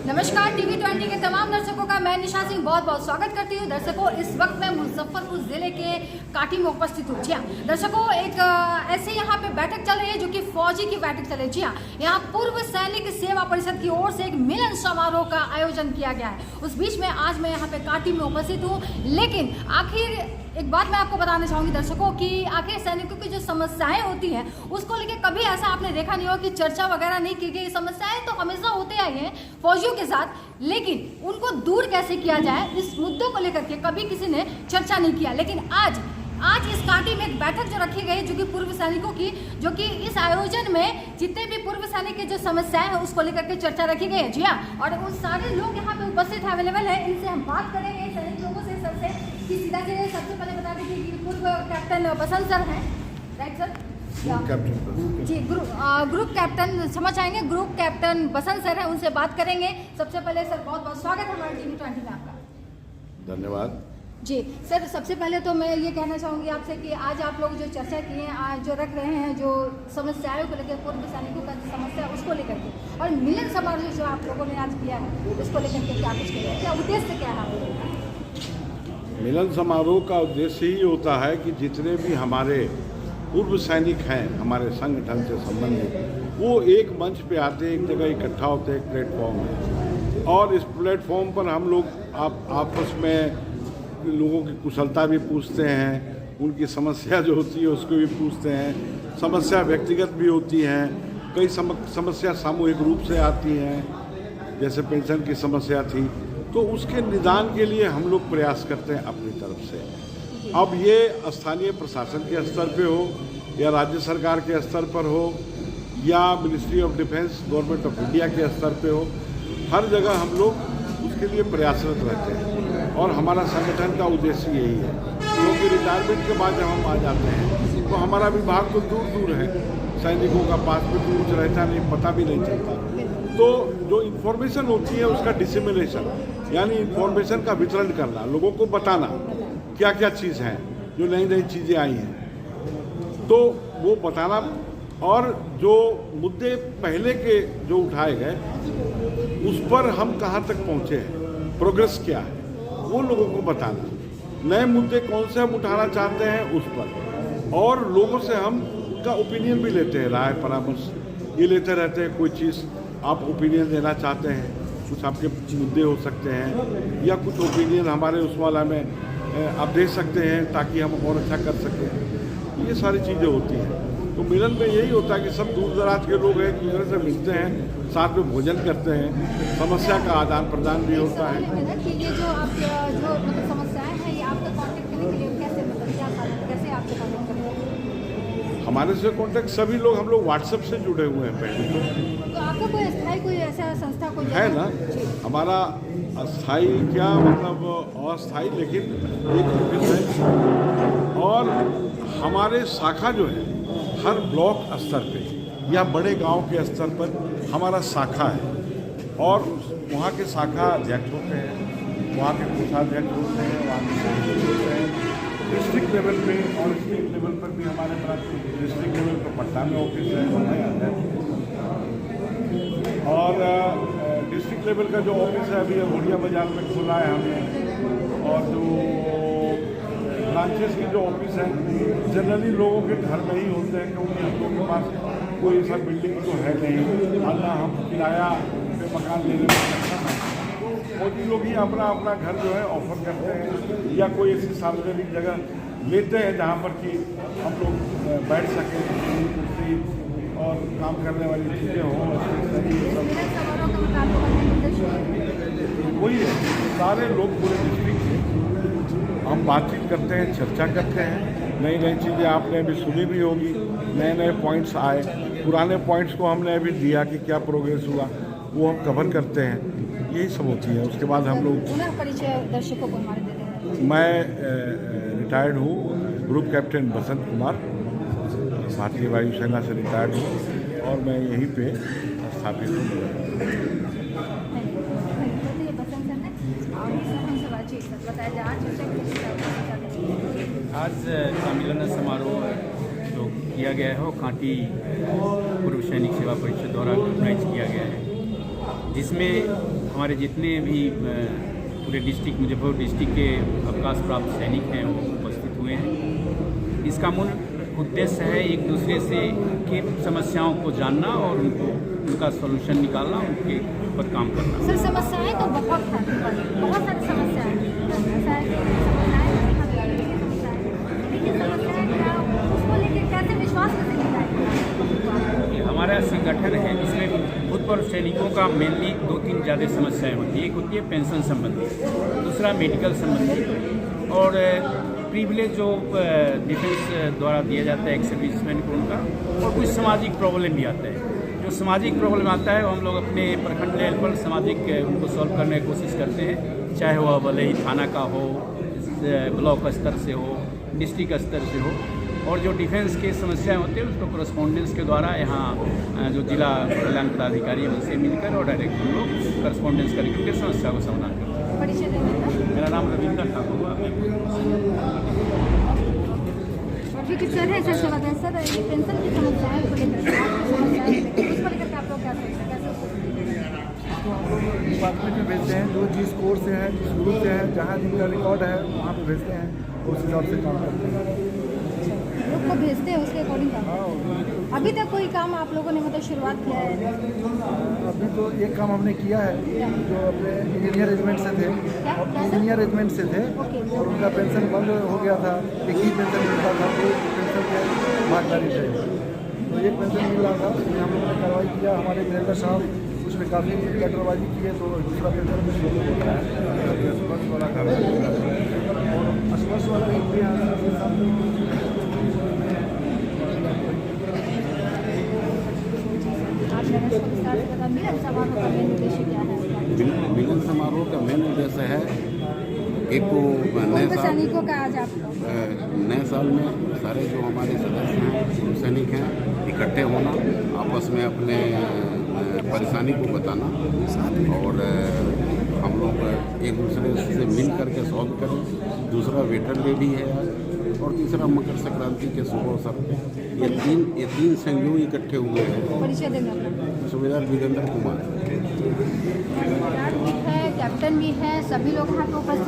नमस्कार टीवी 20 के तमाम दर्शकों का मैं निशा सिंह बहुत बहुत स्वागत करती हूँ। दर्शकों, इस वक्त मैं मुजफ्फरपुर जिले के काटी में उपस्थित हूँ। जी हाँ दर्शकों, एक ऐसे यहाँ पे बैठक चल रही है जो कि फौजी की बैठक चल रही है। जी हाँ, यहाँ पूर्व सैनिक सेवा परिषद की ओर से एक मिलन समारोह का आयोजन किया गया है। उस बीच में आज मैं यहाँ पे काटी में उपस्थित हूँ। लेकिन आखिर एक बात मैं आपको बताना चाहूँगी दर्शकों कि आखिर सैनिकों की जो समस्याएं होती हैं उसको लेके कभी ऐसा आपने देखा नहीं हो कि चर्चा वगैरह नहीं की गई। समस्याएं तो हमेशा होते आई हैं फौजियों के साथ, लेकिन उनको दूर कैसे किया जाए इस मुद्दों को लेकर के कभी किसी ने चर्चा नहीं किया। लेकिन आज इस काटी में एक बैठक जो रखी गई जो कि पूर्व सैनिकों की, जो कि इस आयोजन में जितने भी पूर्व सैनिक की जो समस्याएं हैं उसको लेकर के चर्चा रखी गई है। जी हाँ, और उन सारे लोग यहाँ पे उपस्थित अवेलेबल है। इनसे हम बात करेंगे सैनिक लोगों से सबसे कि सीधा सीधे सबसे पहले बता दीजिए कि पूर्व कैप्टन बसंत सर हैं, राइट सर? जी, ग्रुप कैप्टन समझ आएंगे, ग्रुप कैप्टन बसंत सर हैं, उनसे बात करेंगे। सबसे पहले सर बहुत बहुत स्वागत है हमारे टीवी 20 में आपका। धन्यवाद जी सर, सबसे पहले तो मैं ये कहना चाहूँगी आपसे कि आज आप लोग जो चर्चा किए हैं, आज जो रख रहे हैं, जो समस्याओं को लेकर, पूर्व सैनिकों का समस्या उसको लेकर के, और मिलन समारोह जो आप लोगों ने आज किया है उसको लेकर के क्या कुछ किया, क्या उद्देश्य क्या है? मिलन समारोह का उद्देश्य ही होता है कि जितने भी हमारे पूर्व सैनिक हैं हमारे संगठन से संबंधित, वो एक मंच पे आते हैं, एक जगह इकट्ठा होते हैं, एक प्लेटफॉर्म है, और इस प्लेटफॉर्म पर हम लोग आपस में लोगों की कुशलता भी पूछते हैं, उनकी समस्या जो होती है उसको भी पूछते हैं। समस्या व्यक्तिगत भी होती हैं, कई समस्या सामूहिक रूप से आती हैं, जैसे पेंशन की समस्या थी, तो उसके निदान के लिए हम लोग प्रयास करते हैं अपनी तरफ से। अब ये स्थानीय प्रशासन के स्तर पे हो या राज्य सरकार के स्तर पर हो या ministry of defence government of India के स्तर पे हो, हर जगह हम लोग उसके लिए प्रयासरत रहते हैं। और हमारा संगठन का उद्देश्य यही है, क्योंकि रिटायरमेंट के बाद जब हम आ जाते हैं तो हमारा विभाग तो दूर दूर है, सैनिकों का पास भी दूर रहता नहीं, पता भी नहीं चलता। तो जो इन्फॉर्मेशन होती है उसका डिसिमिनेशन, यानी इन्फॉर्मेशन का वितरण करना, लोगों को बताना क्या क्या चीज़ हैं, जो नई नई चीज़ें आई हैं, तो वो बताना, और जो मुद्दे पहले के जो उठाए गए उस पर हम कहाँ तक पहुँचे हैं, प्रोग्रेस क्या है, वो लोगों को बताना, नए मुद्दे कौन से हम उठाना चाहते हैं उस पर, और लोगों से हम उनका ओपिनियन भी लेते हैं, राय परामर्श ये लेते रहते हैं। कोई चीज़ आप ओपिनियन देना चाहते हैं, कुछ आपके मुद्दे हो सकते हैं, या कुछ ओपिनियन हमारे उस वाला में आप दे सकते हैं ताकि हम और अच्छा कर सकें, ये सारी चीज़ें होती हैं। तो मिलन में यही होता है कि सब दूर दराज के लोग एक दूसरे से मिलते हैं, साथ में भोजन करते हैं, समस्या का आदान प्रदान भी होता है। कि ये जो आप जो मतलब समस्याएं हैं, ये आपका कांटेक्ट करने के लिए कैसे, मतलब क्या साधन, कैसे आपसे कांटेक्ट करेंगे? हमारे से कांटेक्ट सभी लोग, हम लोग व्हाट्सएप से जुड़े हुए हैं पहले तो आपका कोई अस्थायी कोई ऐसा संस्था कोई है ना, हमारा अस्थाई क्या मतलब अस्थाई, लेकिन एक ऑफिस है, और हमारे शाखा जो है हर ब्लॉक स्तर पे या बड़े गांव के स्तर पर हमारा शाखा है, और वहाँ के शाखा अध्यक्ष होते हैं, वहाँ के कोषाध्यक्ष होते हैं, वहाँ के सचिव होते हैं, डिस्ट्रिक्ट लेवल पे और स्टेट लेवल पर भी हमारे पास, डिस्ट्रिक्ट लेवल पर पटना में ऑफिस है, मैं अध्यक्ष, और डिस्ट्रिक्ट लेवल का जो ऑफिस है अभी घोड़िया बाजार में खुला है हमने, और जो ब्रांचेस की जो ऑफिस है जनरली लोगों के घर में ही होते हैं, क्योंकि हम लोगों के पास कोई ऐसा बिल्डिंग तो है नहीं, अल्लाह हम किराया पे मकान लेने में सक्षम है, फौजी लोग ही अपना अपना घर जो है ऑफर करते हैं, या कोई ऐसी सार्वजनिक जगह लेते हैं जहाँ पर कि हम लोग बैठ सकें, कुर्सी और काम करने वाली चीज़ें हों, वही है। सारे लोग पूरे डिस्ट्रिक्ट से हम बातचीत करते हैं, चर्चा करते हैं, नई नई चीज़ें आपने अभी सुनी भी होगी, नए नए पॉइंट्स आए, पुराने पॉइंट्स को हमने अभी दिया कि क्या प्रोग्रेस हुआ, वो हम कवर करते हैं, यही सब होती है। उसके बाद हम लोग, दर्शकों को हमारे दे रहे हैं। मैं रिटायर्ड हूँ, ग्रुप कैप्टन बसंत कुमार, भारतीय वायुसेना से रिटायर्ड हूँ, और मैं यहीं पे स्थापित हूँ। आज सम्मेलन समारोह जो किया गया है वो कांटी पूर्व सैनिक सेवा परिषद द्वारा ऑर्गेनाइज किया गया है, जिसमें हमारे जितने भी पूरे डिस्ट्रिक्ट मुजफ्फरपुर डिस्ट्रिक्ट के अवकाश प्राप्त सैनिक हैं वो उपस्थित हुए हैं। इसका मूल उद्देश्य है एक दूसरे से के समस्याओं को जानना और उनका सॉल्यूशन निकालना, उनके ऊपर काम करना। सर समस्याएं तो बहुत हैं, बहुत सारी समस्याएं हैं। ऐसा है कि समस्याएं लेकिन समस्याएं क्या, उसको लेकर कैसे विश्वास कैसे दिलाएं? हमारा संगठन है, इसमें भूतपूर्व सैनिकों का मेनली 2-3 ज़्यादा समस्याएं होती है। एक होती है पेंशन संबंधी, दूसरा मेडिकल संबंधी, और प्रिविलेज जो डिफेंस द्वारा दिया जाता है एक सर्विसमैन को उनका, और कुछ सामाजिक प्रॉब्लम भी आता है। जो सामाजिक प्रॉब्लम आता है वो हम लोग अपने प्रखंड लेवल पर सामाजिक उनको सॉल्व करने की कोशिश करते हैं, चाहे वह भले ही थाना का हो, ब्लॉक स्तर से हो, डिस्ट्रिक्ट स्तर से हो। और जो डिफेंस के समस्याएं होती हैं उसको करस्पॉन्डेंस के द्वारा यहाँ जो जिला कल्याण पदाधिकारी है उनसे मिलकर और डायरेक्ट हम लोग करस्पॉन्डेंस करके उनके समस्या को समाधान करते हैं। मेरा नाम रविंदर ठाकुर है। ठीक है सर, है सर बताएं सर, ये पेंशन की समस्याएं को लेकर उस पर लेकर आप लोग क्या सोचते हैं, कैसे तो हम लोग डिपार्टमेंट में भेजते हैं, जो जिस कोर्स से है, जिस ग्रुप से है, जहाँ जिनका रिकॉर्ड है वहाँ पे भेजते हैं, उस हिसाब से काम करते हैं। लोग को भेजते हैं उसके अकॉर्डिंग काम। अभी तक कोई काम आप लोगों ने मतलब शुरुआत किया है? अभी तो एक काम हमने किया है, जो अपने इंजीनियर रेजिमेंट से थे, इंजीनियर रेजिमेंट से थे और उनका पेंशन बंद हो गया था। एक ही पेंशन मिलता था, तो पेंशन के भागीदारी थे, तो एक पेंशन मिल रहा था, उसमें हम लोगों ने कार्रवाई किया। हमारे वीरेंद्र साहब उसमें काफ़ी लेटरबाजी की है, तो दूसरा पेंशन भी शुरू हो रहा है। अस्पष्ट वाला और अस्पष्ट वाला मिलन समारोह का मेन उद्देश्य है एक तो सैनिकों का आज आप नए साल में सारे जो हमारे सदस्य हैं, पूर्व सैनिक हैं, इकट्ठे होना, आपस में अपने परेशानी को बताना और हम लोग एक दूसरे से मिल करके सॉल्व करें। दूसरा वेटर डे भी है और तीसरा मकर संक्रांति के शुभ अवसर पे ये तीन संयोग इकट्ठे हुए हैं। परिचय देंगे सुबेदार वीरेंद्र कुमार है, कैप्टन भी है, सभी लोग यहाँ पे उपस्थित